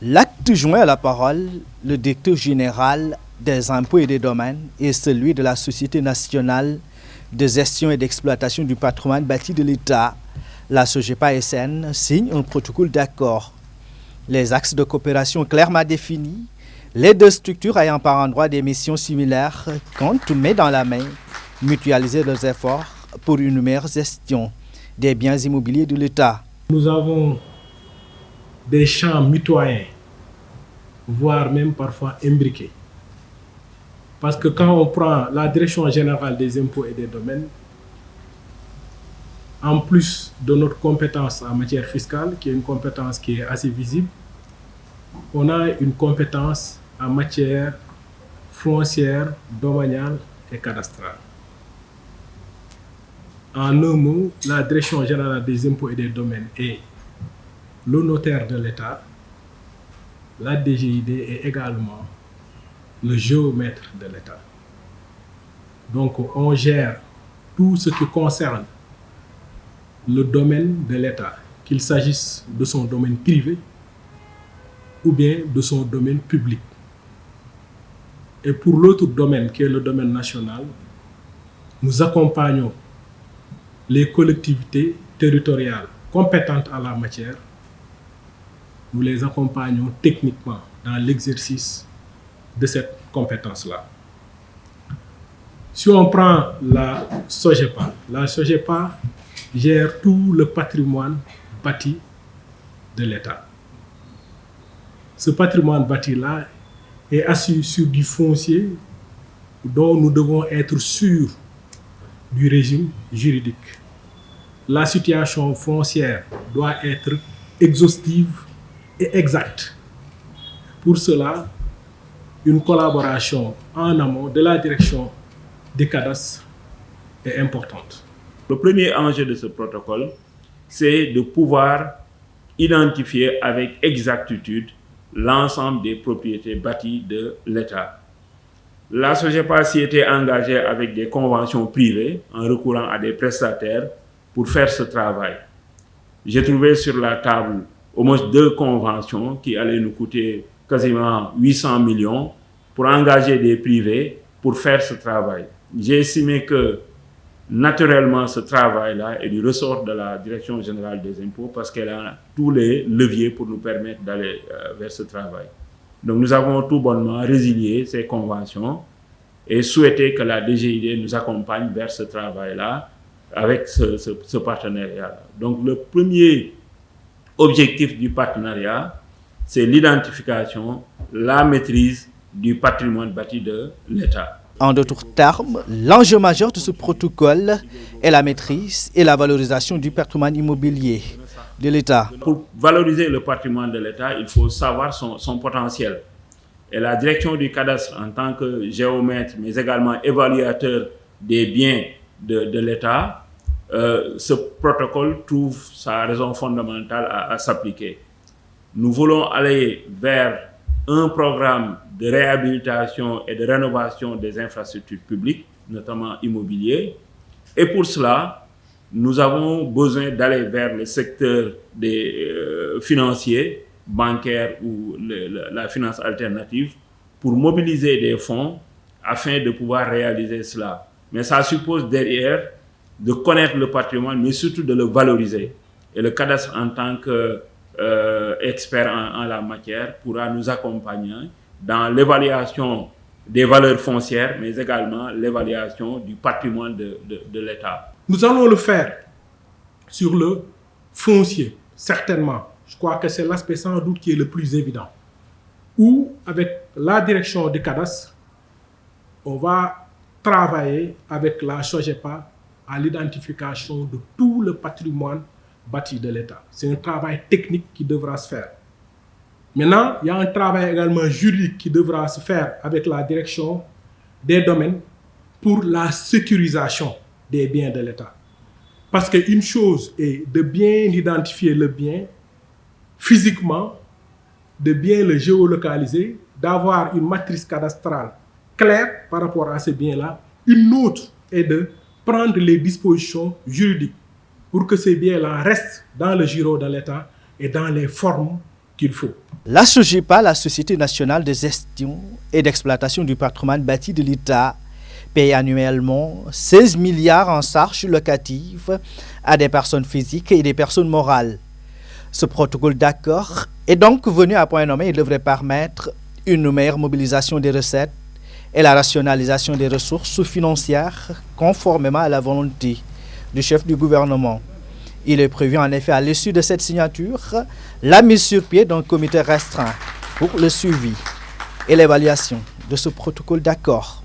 L'acte joint à la parole, le directeur général des impôts et des domaines et celui de la Société nationale de gestion et d'exploitation du patrimoine bâti de l'État, la SOGEPA-SN, signent un protocole d'accord. Les axes de coopération clairement définis, les deux structures ayant par endroit des missions similaires comptent main dans la main mutualiser leurs efforts pour une meilleure gestion des biens immobiliers de l'État. Nous avons des champs mitoyens, voire même parfois imbriqués. Parce que quand on prend la Direction générale des impôts et des domaines, en plus de notre compétence en matière fiscale, qui est une compétence qui est assez visible, on a une compétence en matière foncière, domaniale et cadastrale. En un mot, la Direction générale des impôts et des domaines est le notaire de l'État. La DGID est également le géomètre de l'État. Donc, on gère tout ce qui concerne le domaine de l'État, qu'il s'agisse de son domaine privé ou bien de son domaine public. Et pour l'autre domaine, qui est le domaine national, nous accompagnons les collectivités territoriales compétentes en la matière. Nous les accompagnons techniquement dans l'exercice de cette compétence-là. Si on prend la SOGEPA gère tout le patrimoine bâti de l'État. Ce patrimoine bâti-là est assis sur du foncier dont nous devons être sûrs du régime juridique. La situation foncière doit être exhaustive et exacte. Pour cela, une collaboration en amont de la direction des cadastres est importante. Le premier enjeu de ce protocole, c'est de pouvoir identifier avec exactitude l'ensemble des propriétés bâties de l'État. La SOGEPA s'y était engagée avec des conventions privées en recourant à des prestataires pour faire ce travail. J'ai trouvé sur la table au moins 2 conventions qui allaient nous coûter quasiment 800 millions pour engager des privés pour faire ce travail. J'ai estimé que naturellement ce travail-là est du ressort de la Direction générale des impôts parce qu'elle a tous les leviers pour nous permettre d'aller vers ce travail. Donc nous avons tout bonnement résilié ces conventions et souhaité que la DGID nous accompagne vers ce travail-là avec ce partenariat. Donc le premier objectif du partenariat, c'est l'identification, la maîtrise du patrimoine bâti de l'État. En d'autres termes, l'enjeu majeur de ce protocole est la maîtrise et la valorisation du patrimoine immobilier de l'État. Pour valoriser le patrimoine de l'État, il faut savoir son potentiel. Et la direction du cadastre, en tant que géomètre, mais également évaluateur des biens de l'État, ce protocole trouve sa raison fondamentale à s'appliquer. Nous voulons aller vers un programme de réhabilitation et de rénovation des infrastructures publiques, notamment immobilières. Et pour cela, nous avons besoin d'aller vers le secteur des financiers, bancaires ou la finance alternative pour mobiliser des fonds afin de pouvoir réaliser cela. Mais ça suppose derrière de connaître le patrimoine, mais surtout de le valoriser. Et le cadastre, en tant qu'expert en la matière, pourra nous accompagner dans l'évaluation des valeurs foncières, mais également l'évaluation du patrimoine de l'État. Nous allons le faire sur le foncier, certainement. Je crois que c'est l'aspect sans doute qui est le plus évident. Ou avec la direction des cadastres, on va travailler avec la SOGEPA à l'identification de tout le patrimoine bâti de l'État. C'est un travail technique qui devra se faire. Maintenant, il y a un travail également juridique qui devra se faire avec la direction des domaines pour la sécurisation des biens de l'État. Parce qu'une chose est de bien identifier le bien physiquement, de bien le géolocaliser, d'avoir une matrice cadastrale claire par rapport à ces biens-là. Une autre est de prendre les dispositions juridiques pour que ces biens-là restent dans le giron de l'État et dans les formes qu'il faut. La SOGIPA, la Société nationale de gestion et d'exploitation du patrimoine bâti de l'État, paye annuellement 16 milliards en charges locatives à des personnes physiques et des personnes morales. Ce protocole d'accord est donc venu à point nommé et devrait permettre une meilleure mobilisation des recettes et la rationalisation des ressources financières conformément à la volonté du chef du gouvernement. Il est prévu en effet à l'issue de cette signature la mise sur pied d'un comité restreint pour le suivi et l'évaluation de ce protocole d'accord.